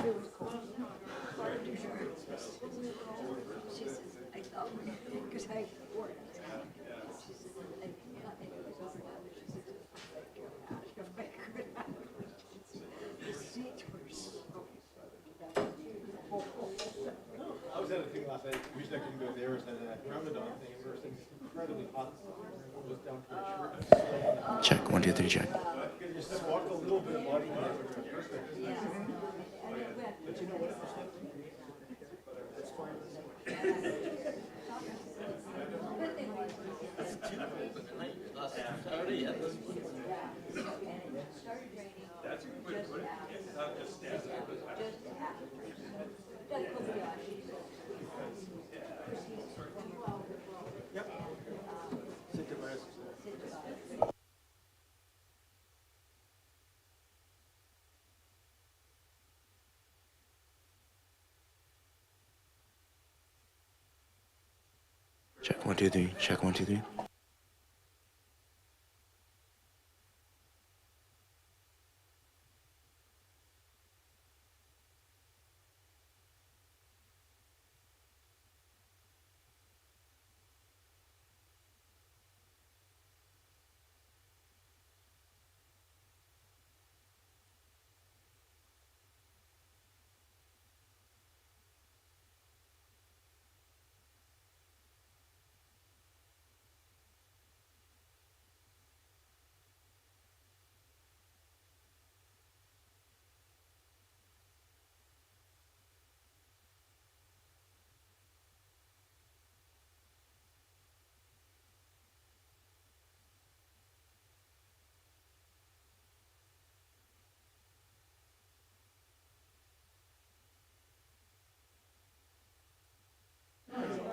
I was at a thing last night. The reason I couldn't go there was at a Ramadan thing. We were sitting incredibly hot. It was down to my shirt. Check, 1, 2, 3, check. You just walked a little bit of body weight, which was perfect. But you know what? That's fine. Yep. Sit to rest. Check, 1, 2, 3, check, 1, 2, 3.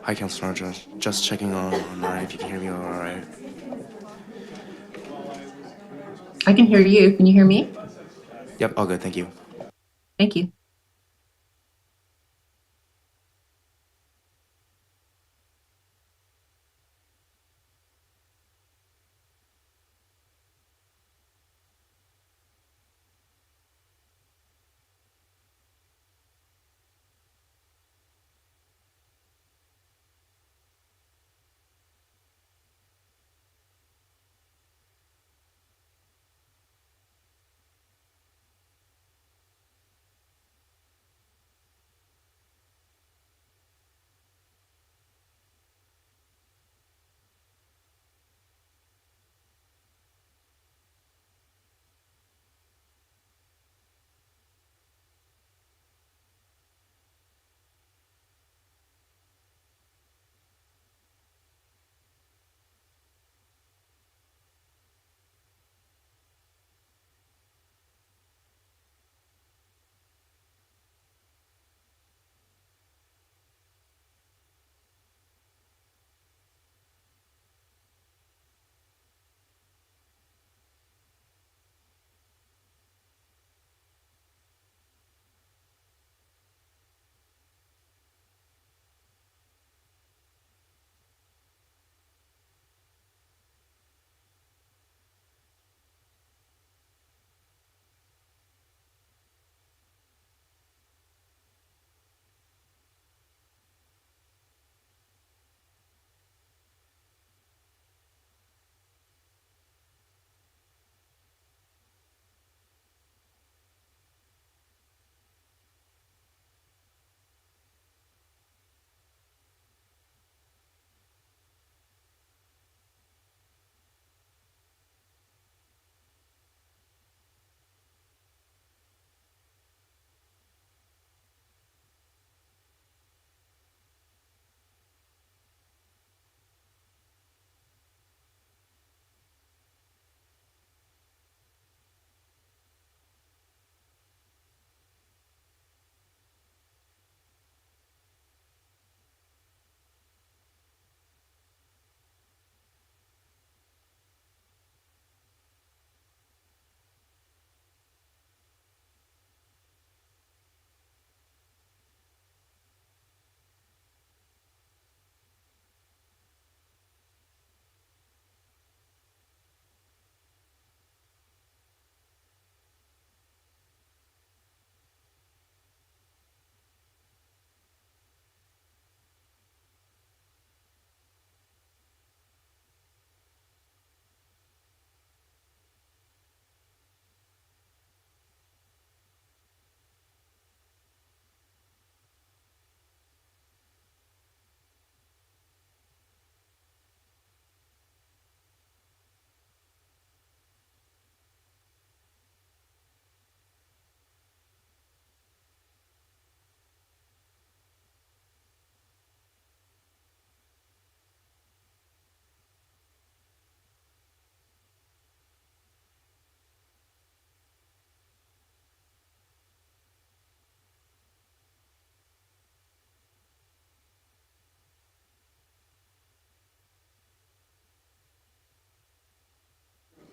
Hi, Counselor, just checking on if you can hear me all right. I can hear you. Can you hear me? Yep, all good, thank you. Thank you.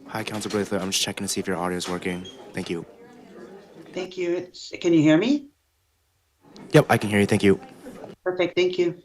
Hi, Council Braithwaite. I'm just checking to see if your audio is working. Thank you. Thank you. Can you hear me? Yep, I can hear you. Thank you. Perfect. Thank you.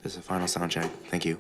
This is a final sound check. Thank you.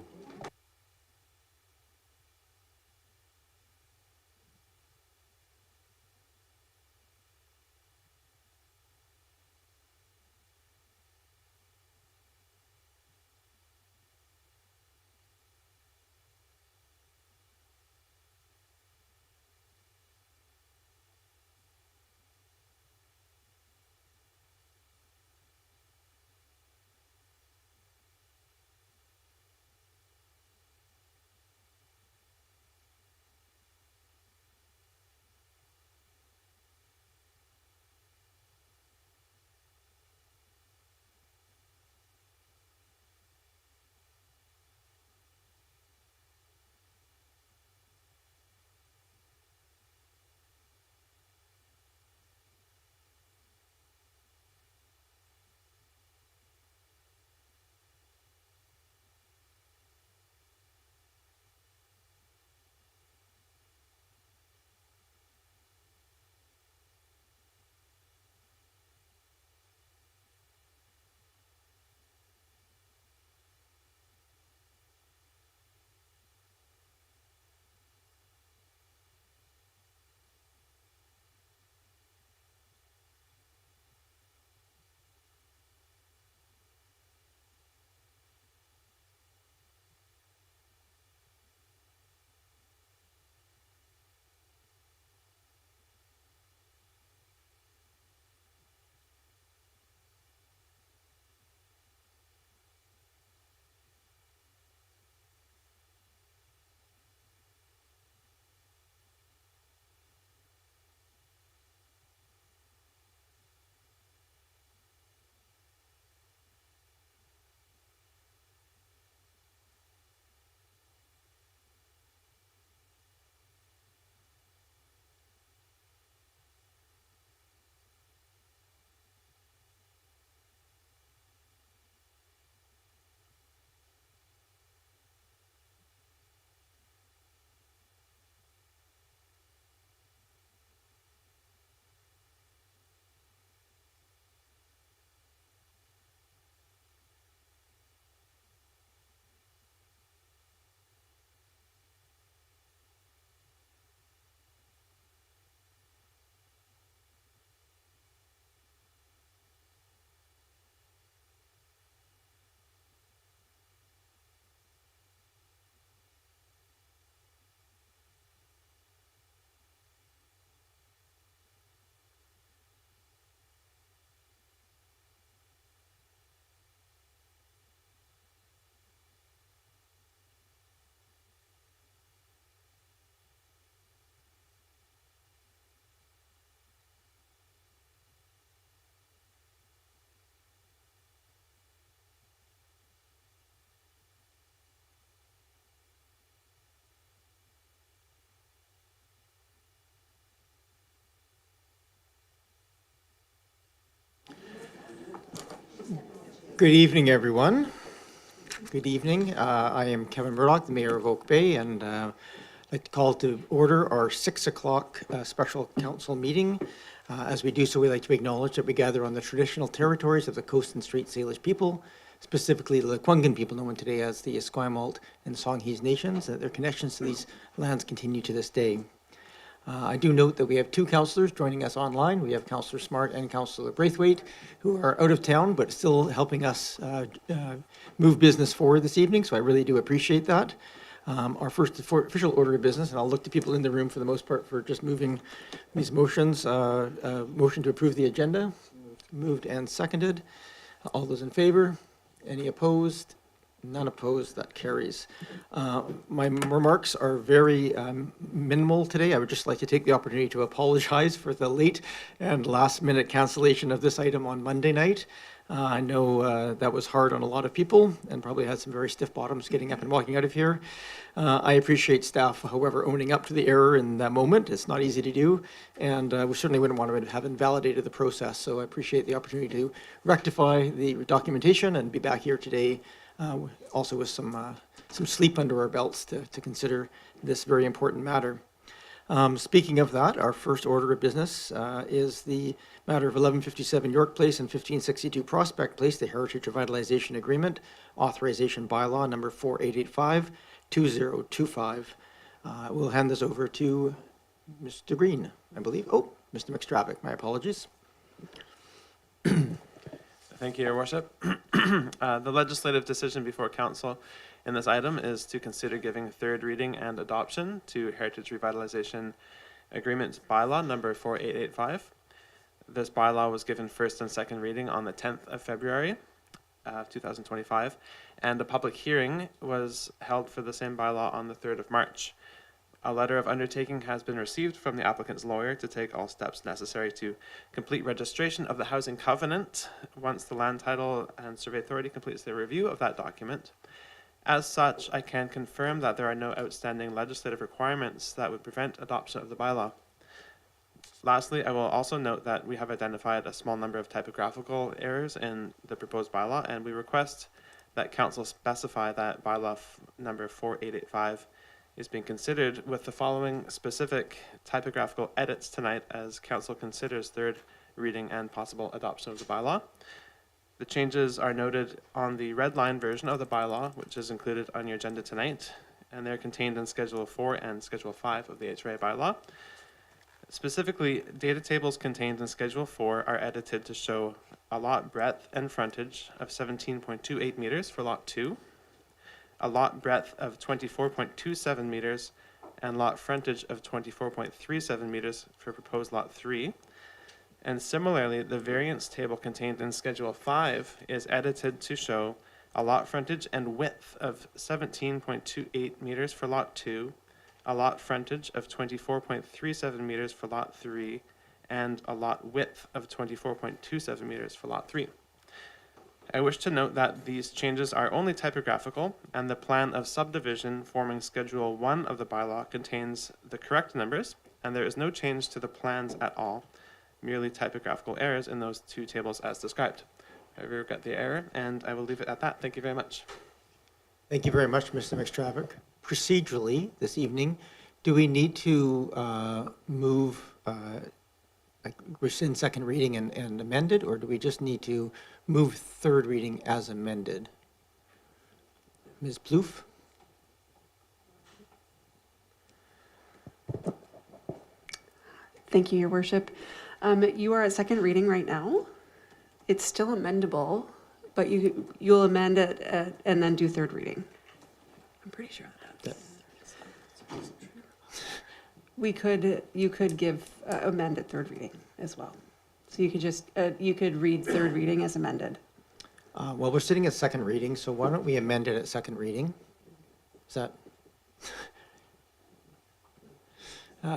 Good evening, everyone. Good evening. I am Kevin Murdoch, the Mayor of Oak Bay, and I'd like to call to order our 6 o'clock special council meeting. As we do so, we'd like to acknowledge that we gather on the traditional territories of the Coast and Strait Salish people, specifically the Lekwungen people known today as the Esquimalt and Songhees nations, that their connections to these lands continue to this day. I do note that we have two councillors joining us online. We have Councillor Smart and Councillor Braithwaite, who are out of town but still helping us move business forward this evening, so I really do appreciate that. Our first official order of business, and I'll look to people in the room for the most part for just moving these motions. Motion to approve the agenda, moved and seconded. All those in favor? Any opposed? None opposed, that carries. My remarks are very minimal today. I would just like to take the opportunity to apologize for the late and last minute cancellation of this item on Monday night. I know that was hard on a lot of people and probably had some very stiff bottoms getting up and walking out of here. I appreciate staff, however, owning up to the error in that moment. It's not easy to do, and we certainly wouldn't want to have invalidated the process. So I appreciate the opportunity to rectify the documentation and be back here today also with some sleep under our belts to consider this very important matter. Speaking of that, our first order of business is the matter of 1157 York Place and 1562 Prospect Place, the Heritage Revitalization Agreement, Authorization Bylaw number 4885-2025. We'll hand this over to Mr. Green, I believe. Oh, Mr. McStravick, my apologies. Thank you, Your Worship. The legislative decision before Council in this item is to consider giving third reading and adoption to Heritage Revitalization Agreement Bylaw number 4885. This bylaw was given first and second reading on the 10th of February 2025, and a public hearing was held for the same bylaw on the 3rd of March. A letter of undertaking has been received from the applicant's lawyer to take all steps necessary to complete registration of the housing covenant once the Land Title and Survey Authority completes their review of that document. As such, I can confirm that there are no outstanding legislative requirements that would prevent adoption of the bylaw. Lastly, I will also note that we have identified a small number of typographical errors in the proposed bylaw, and we request that Council specify that bylaw number 4885 is being considered with the following specific typographical edits tonight as Council considers third reading and possible adoption of the bylaw. The changes are noted on the red line version of the bylaw, which is included on your agenda tonight, and they're contained in Schedule 4 and Schedule 5 of the HRA bylaw. Specifically, data tables contained in Schedule 4 are edited to show a lot breadth and frontage of 17.28 meters for Lot 2, a lot breadth of 24.27 meters, and lot frontage of 24.37 meters for proposed Lot 3. And similarly, the variance table contained in Schedule 5 is edited to show a lot frontage and width of 17.28 meters for Lot 2, a lot frontage of 24.37 meters for Lot 3, and a lot width of 24.27 meters for Lot 3. I wish to note that these changes are only typographical, and the plan of subdivision forming Schedule 1 of the bylaw contains the correct numbers, and there is no change to the plans at all, merely typographical errors in those two tables as described. I regret the error, and I will leave it at that. Thank you very much. Thank you very much, Mr. McStravick. Procedurally, this evening, do we need to move, rescind second reading and amend it, or do we just need to move third reading as amended? Ms. Plouffe? Thank you, Your Worship. You are at second reading right now. It's still amendable, but you'll amend it and then do third reading. I'm pretty sure of that. You could give amended third reading as well. So you could just you could read third reading as amended. Well, we're sitting at second reading, so why don't we amend it at second reading? Is that?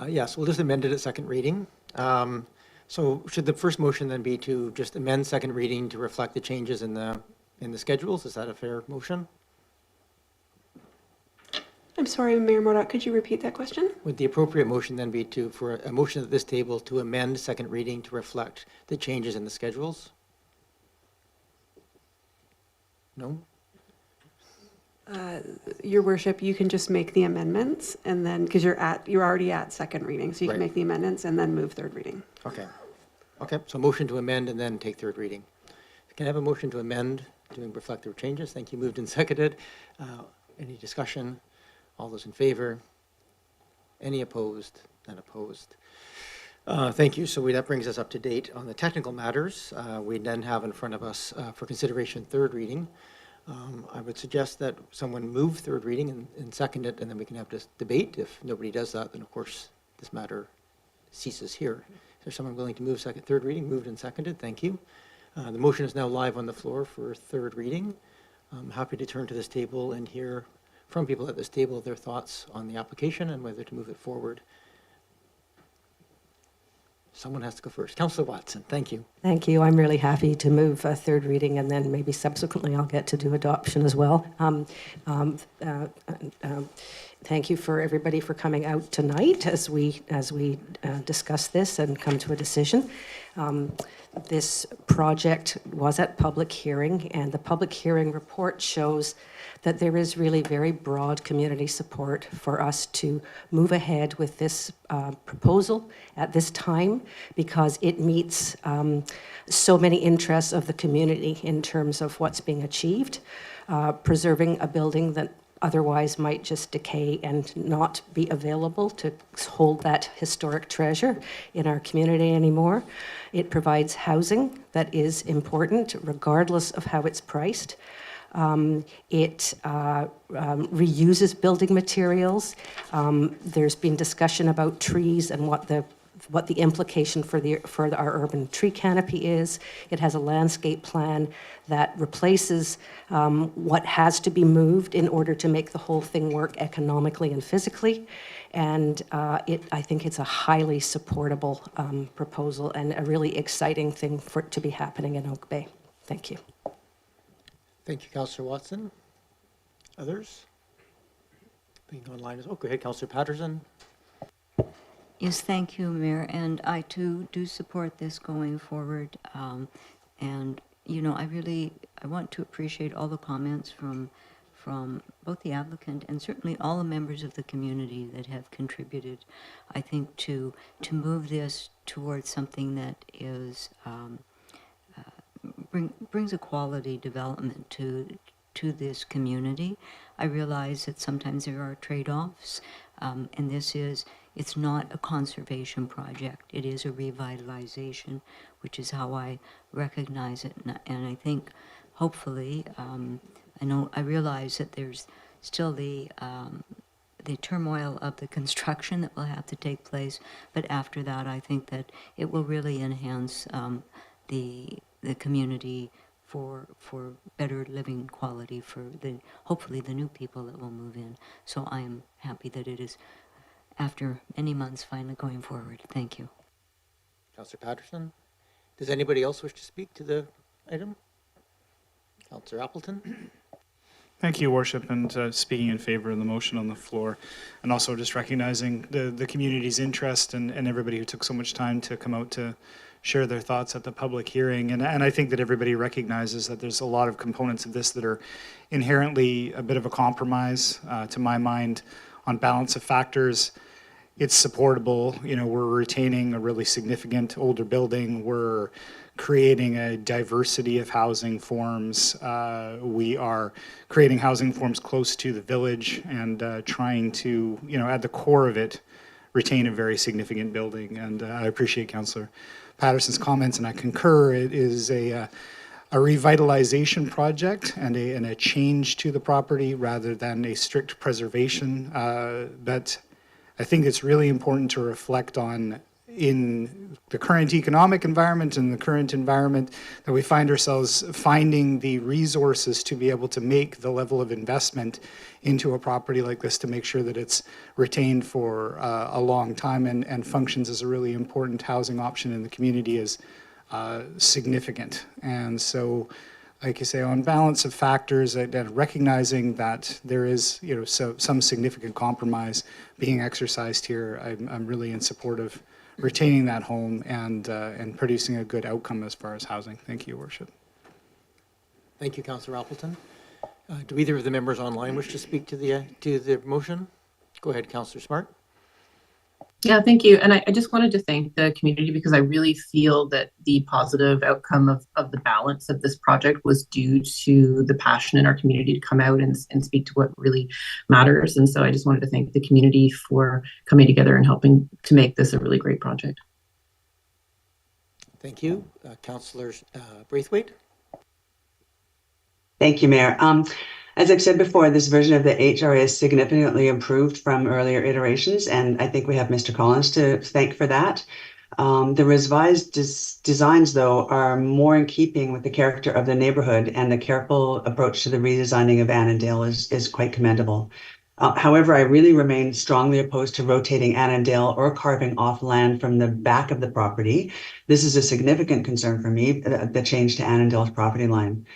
Yes, we'll just amend it at second reading. So should the first motion then be to just amend second reading to reflect the changes in the schedules? Is that a fair motion? I'm sorry, Mayor Murdoch, could you repeat that question? Would the appropriate motion then be for a motion at this table to amend second reading to reflect the changes in the schedules? No? Your worship, you can just make the amendments and then, because you're already at second reading, so you can Right. make the amendments and then move third reading. Okay. Okay, so motion to amend and then take third reading. Can I have a motion to amend, doing reflective changes? Thank you, moved and seconded. Any discussion? All those in favor? Any opposed? None opposed. Thank you. So that brings us up to date on the technical matters. We then have in front of us for consideration third reading. I would suggest that someone move third reading and second it, and then we can have this debate. If nobody does that, then of course this matter ceases here. Is there someone willing to move third reading? Moved and seconded. Thank you. The motion is now live on the floor for third reading. I'm happy to turn to this table and hear from people at this table their thoughts on the application and whether to move it forward. Someone has to go first. Councillor Watson, thank you. Thank you. I'm really happy to move a third reading, and then maybe subsequently I'll get to do adoption as well. Thank you for everybody for coming out tonight as we discuss this and come to a decision. This project was at public hearing, and the public hearing report shows that there is really very broad community support for us to move ahead with this proposal at this time, because it meets so many interests of the community in terms of what's being achieved, preserving a building that otherwise might just decay and not be available to hold that historic treasure in our community anymore. It provides housing that is important regardless of how it's priced. It reuses building materials. There's been discussion about trees and what the implication for our urban tree canopy is. It has a landscape plan that replaces what has to be moved in order to make the whole thing work economically and physically. And I think it's a highly supportable proposal and a really exciting thing for it to be happening in Oak Bay. Thank you. Thank you, Councillor Watson. Others? Being online is, go ahead, Councillor Patterson. Yes, thank you, Mayor, and I too do support this going forward. And, you know, I want to appreciate all the comments from both the applicant and certainly all the members of the community that have contributed, I think, to move this towards something that is brings a quality development to this community. I realize that sometimes there are trade-offs, and it's not a conservation project. It is a revitalization, which is how I recognize it. And I think, hopefully, I realize that there's still the turmoil of the construction that will have to take place, but after that, I think that it will really enhance the community for better living quality for hopefully the new people that will move in. So I am happy that it is, after many months, finally going forward. Thank you. Councillor Patterson. Does anybody else wish to speak to the item? Councillor Appleton. Thank you, Worship, and speaking in favor of the motion on the floor, and also just recognizing the community's interest and everybody who took so much time to come out to share their thoughts at the public hearing. And I think that everybody recognizes that there's a lot of components of this that are inherently a bit of a compromise, to my mind, on balance of factors. It's supportable. You know, we're retaining a really significant older building. We're creating a diversity of housing forms. We are creating housing forms close to the village and trying to, you know, at the core of it, retain a very significant building. And I appreciate Councillor Patterson's comments, and I concur. It is a revitalization project and a change to the property rather than a strict preservation. But I think it's really important to reflect on, in the current economic environment and the current environment, that we find ourselves finding the resources to be able to make the level of investment into a property like this to make sure that it's retained for a long time and functions as a really important housing option in the community is significant. And so, like you say, on balance of factors and recognizing that there is, you know, some significant compromise being exercised here, I'm really in support of retaining that home and producing a good outcome as far as housing. Thank you, Your Worship. Thank you, Councillor Appleton. Do either of the members online wish to speak to the motion? Go ahead, Councillor Smart. Yeah, thank you. And I just wanted to thank the community because I really feel that the positive outcome of the balance of this project was due to the passion in our community to come out and speak to what really matters. And so I just wanted to thank the community for coming together and helping to make this a really great project. Thank you. Councillor Braithwaite. Thank you, Mayor. As I've said before, this version of the HR is significantly improved from earlier iterations, and I think we have Mr. Collins to thank for that. The revised designs, though, are more in keeping with the character of the neighborhood, and the careful approach to the redesigning of Annandale is quite commendable. However, I really remain strongly opposed to rotating Annandale or carving off land from the back of the property. This is a significant concern for me, the change to Annandale's property line.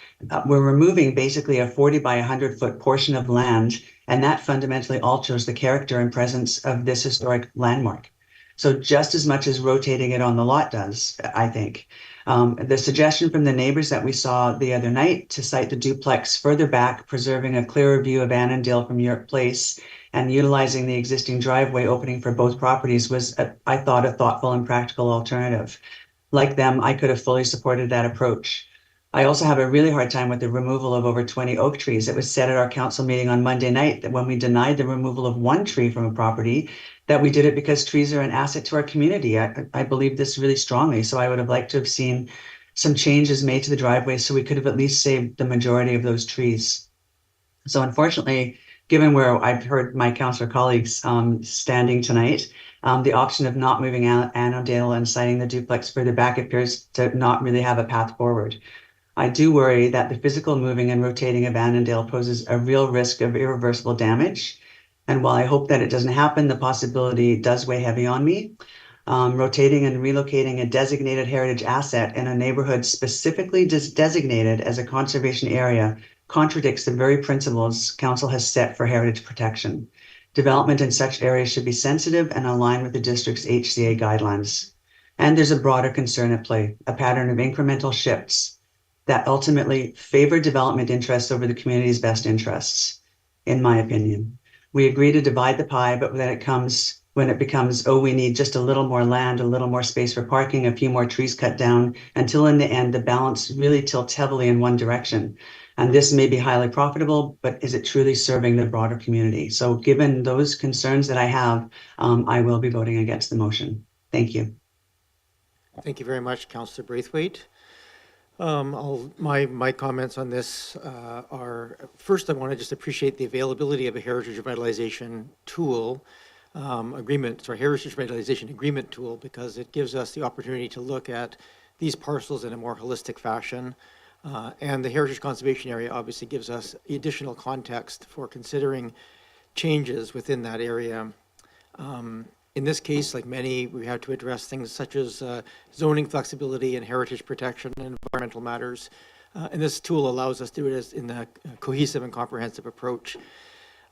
We're removing basically a 40 by 100-foot portion of land, and that fundamentally alters the character and presence of this historic landmark. So just as much as rotating it on the lot does, I think. The suggestion from the neighbors that we saw the other night to site the duplex further back, preserving a clearer view of Annandale from York Place and utilizing the existing driveway opening for both properties was, I thought, a thoughtful and practical alternative. Like them, I could have fully supported that approach. I also have a really hard time with the removal of over 20 oak trees. It was said at our council meeting on Monday night that when we denied the removal of one tree from a property, that we did it because trees are an asset to our community. I believe this really strongly. So I would have liked to have seen some changes made to the driveway so we could have at least saved the majority of those trees. So unfortunately, given where I've heard my councillor colleagues standing tonight, the option of not moving Annandale and siting the duplex further back appears to not really have a path forward. I do worry that the physical moving and rotating of Annandale poses a real risk of irreversible damage. And while I hope that it doesn't happen, the possibility does weigh heavy on me. Rotating and relocating a designated heritage asset in a neighborhood specifically designated as a conservation area contradicts the very principles Council has set for heritage protection. Development in such areas should be sensitive and aligned with the district's HCA guidelines. And there's a broader concern at play, a pattern of incremental shifts that ultimately favor development interests over the community's best interests, in my opinion. We agree to divide the pie, but when it becomes, oh, we need just a little more land, a little more space for parking, a few more trees cut down, until in the end, the balance really tilts heavily in one direction. And this may be highly profitable, but is it truly serving the broader community? So given those concerns that I have, I will be voting against the motion. Thank you. Thank you very much, Councillor Braithwaite. My comments on this are, first, I want to just appreciate the availability of a heritage revitalization tool, heritage revitalization agreement tool, because it gives us the opportunity to look at these parcels in a more holistic fashion. And the heritage conservation area obviously gives us additional context for considering changes within that area. In this case, like many, we have to address things such as zoning flexibility and heritage protection and environmental matters. And this tool allows us to do it in a cohesive and comprehensive approach.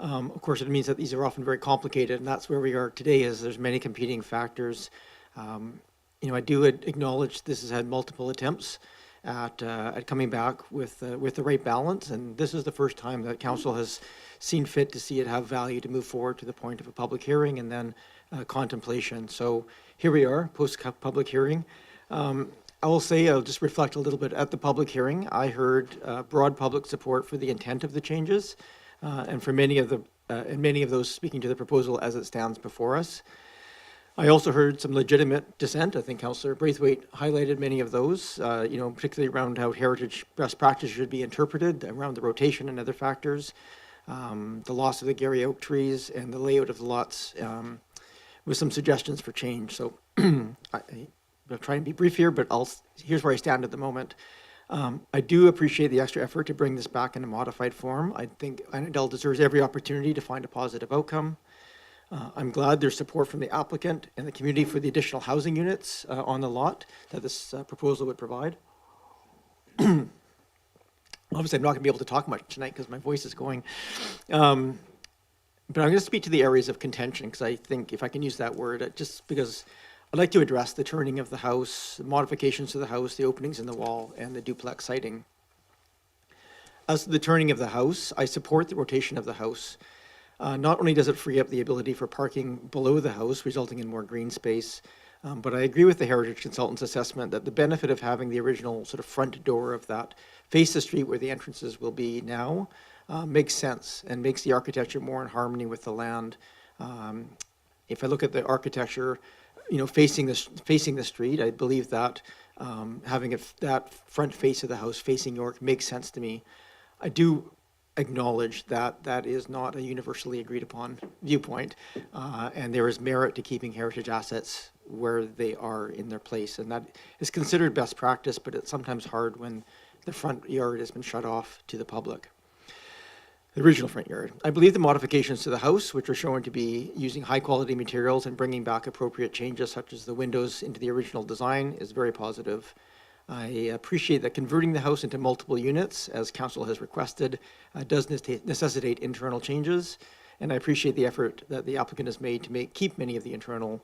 Of course, it means that these are often very complicated, and that's where we are today, is there's many competing factors. I do acknowledge this has had multiple attempts at coming back with the right balance, and this is the first time that Council has seen fit to see it have value to move forward to the point of a public hearing and then contemplation. So here we are, post-public hearing. I will say, I'll just reflect a little bit at the public hearing. I heard broad public support for the intent of the changes, and for many of those speaking to the proposal as it stands before us. I also heard some legitimate dissent. I think Councillor Braithwaite highlighted many of those, particularly around how heritage best practice should be interpreted, around the rotation and other factors, the loss of the Gary oak trees, and the layout of the lots, with some suggestions for change. So I'll try and be brief here, but here's where I stand at the moment. I do appreciate the extra effort to bring this back in a modified form. I think Annandale deserves every opportunity to find a positive outcome. I'm glad there's support from the applicant and the community for the additional housing units on the lot that this proposal would provide. Obviously, I'm not going to be able to talk much tonight because my voice is going. But I'm going to speak to the areas of contention, because I think, if I can use that word, just because I'd like to address the turning of the house, modifications to the house, the openings in the wall, and the duplex siting. As to the turning of the house, I support the rotation of the house. Not only does it free up the ability for parking below the house, resulting in more green space, but I agree with the Heritage Consultant's assessment that the benefit of having the original sort of front door of that face the street where the entrances will be now makes sense and makes the architecture more in harmony with the land. If I look at the architecture, facing the street, I believe that having that front face of the house facing York makes sense to me. I do acknowledge that that is not a universally agreed upon viewpoint, and there is merit to keeping heritage assets where they are in their place, and that is considered best practice, but it's sometimes hard when the front yard has been shut off to the public. The original front yard. I believe the modifications to the house, which are shown to be using high quality materials and bringing back appropriate changes such as the windows into the original design, is very positive. I appreciate that converting the house into multiple units, as council has requested, does necessitate internal changes, and I appreciate the effort that the applicant has made to keep many of the internal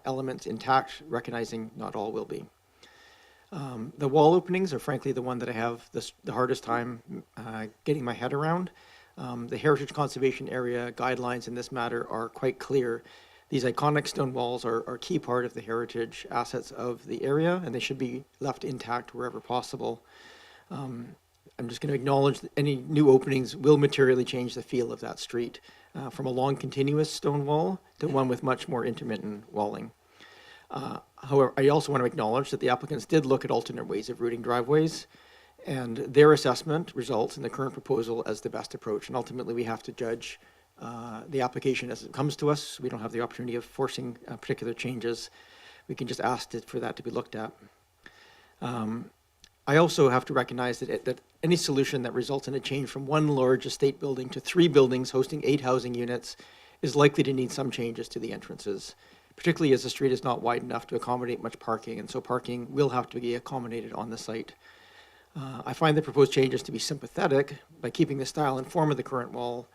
elements intact, recognizing not all will be. The wall openings are frankly the one that I have the hardest time getting my head around. The Heritage Conservation Area guidelines in this matter are quite clear. These iconic stone walls are a key part of the heritage assets of the area, and they should be left intact wherever possible. I'm just going to acknowledge that any new openings will materially change the feel of that street, from a long continuous stone wall to one with much more intermittent walling. However, I also want to acknowledge that the applicants did look at alternate ways of routing driveways, and their assessment results in the current proposal as the best approach. And ultimately, we have to judge the application as it comes to us. We don't have the opportunity of forcing particular changes. We can just ask for that to be looked at. I also have to recognize that any solution that results in a change from one large estate building to 3 buildings hosting 8 housing units is likely to need some changes to the entrances, particularly as the street is not wide enough to accommodate much parking, and so parking will have to be accommodated on the site. I find the proposed changes to be sympathetic by keeping the style and form of the current wall,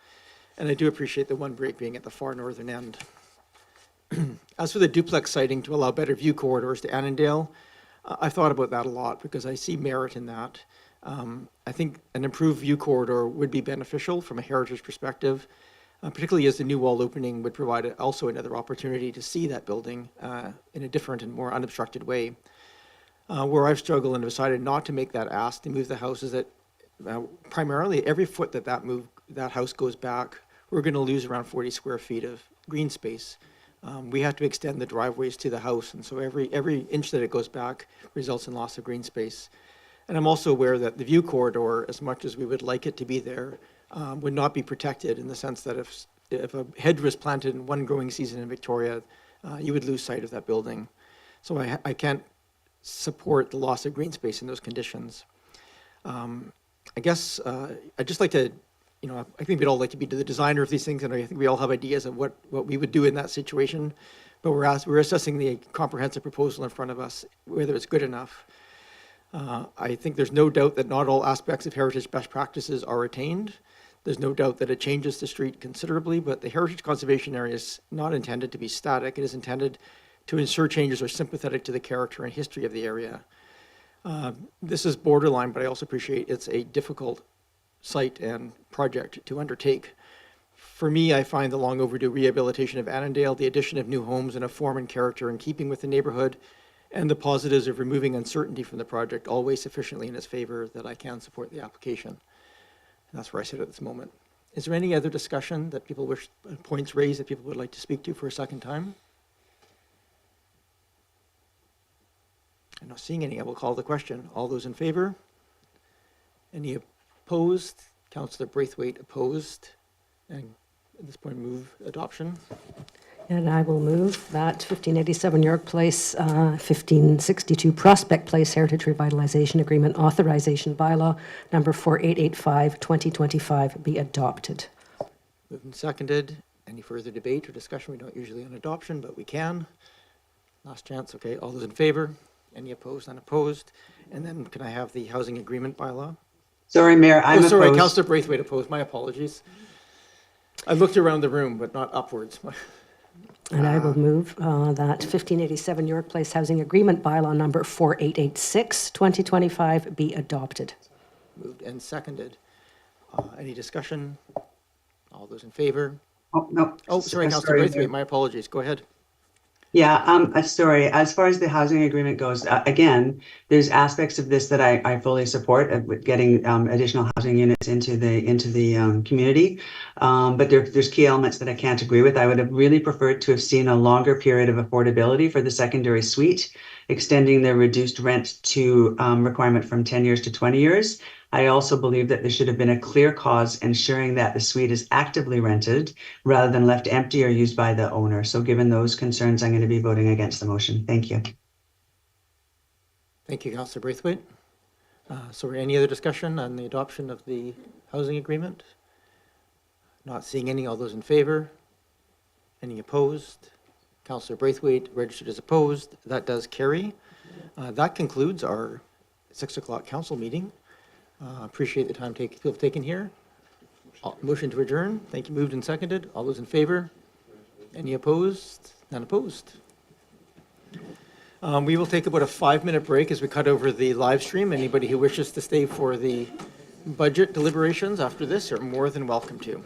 and I do appreciate the one break being at the far northern end. As for the duplex siting to allow better view corridors to Annandale, I've thought about that a lot because I see merit in that. I think an improved view corridor would be beneficial from a heritage perspective, particularly as the new wall opening would provide also another opportunity to see that building in a different and more unobstructed way. Where I've struggled and decided not to make that ask to move the house is that primarily every foot that house goes back, we're going to lose around 40 square feet of green space. We have to extend the driveways to the house, and so every inch that it goes back results in loss of green space. And I'm also aware that the view corridor, as much as we would like it to be there, would not be protected in the sense that if a hedge was planted in one growing season in Victoria, you would lose sight of that building. So I can't support the loss of green space in those conditions. I guess I'd just like to, I think we'd all like to be the designer of these things, and I think we all have ideas of what we would do in that situation, but we're assessing the comprehensive proposal in front of us, whether it's good enough. I think there's no doubt that not all aspects of heritage best practices are attained. There's no doubt that it changes the street considerably, but the Heritage Conservation Area is not intended to be static. It is intended to ensure changes are sympathetic to the character and history of the area. This is borderline, but I also appreciate it's a difficult site and project to undertake. For me, I find the long overdue rehabilitation of Annandale, the addition of new homes and a form and character in keeping with the neighborhood, and the positives of removing uncertainty from the project all weigh sufficiently in its favor that I can support the application. And that's where I sit at this moment. Is there any other discussion that people wish, points raised that people would like to speak to for a second time? I'm not seeing any. I will call the question. All those in favor? Any opposed? Councillor Braithwaite opposed. And at this point, move adoption. And I will move that 1587 York Place, 1562 Prospect Place Heritage Revitalization Agreement Authorization Bylaw number 4885, 2025 be adopted. Moved and seconded. Any further debate or discussion? We don't usually on adoption, but we can. Last chance. Okay. All those in favor? Any opposed? Unopposed? And then can I have the housing agreement bylaw? Sorry, Mayor, I'm sorry, opposed. Councillor Braithwaite opposed. My apologies. I looked around the room, but not upwards. And I will move that 1587 York Place Housing Agreement Bylaw number 4886, 2025 be adopted. Moved and seconded. Any discussion? All those in favor? Oh, no. Oh, sorry, Councillor Sorry. Braithwaite, my apologies. Go ahead. Yeah, sorry. As far as the housing agreement goes, again, there's aspects of this that I fully support with getting additional housing units into the community. But there's key elements that I can't agree with. I would have really preferred to have seen a longer period of affordability for the secondary suite, extending the reduced rent to requirement from 10 years to 20 years. I also believe that there should have been a clear cause ensuring that the suite is actively rented rather than left empty or used by the owner. So given those concerns, I'm going to be voting against the motion. Thank you. Thank you, Councillor Braithwaite. So any other discussion on the adoption of the housing agreement? Not seeing any. All those in favor? Any opposed? Councillor Braithwaite registered as opposed. That does carry. That concludes our 6 o'clock council meeting. Appreciate the time people have taken here. Motion to adjourn. Thank you. Moved and seconded. All those in favor? Any opposed? None opposed. We will take about a 5-minute break as we cut over the live stream. Anybody who wishes to stay for the budget deliberations after this are more than welcome to.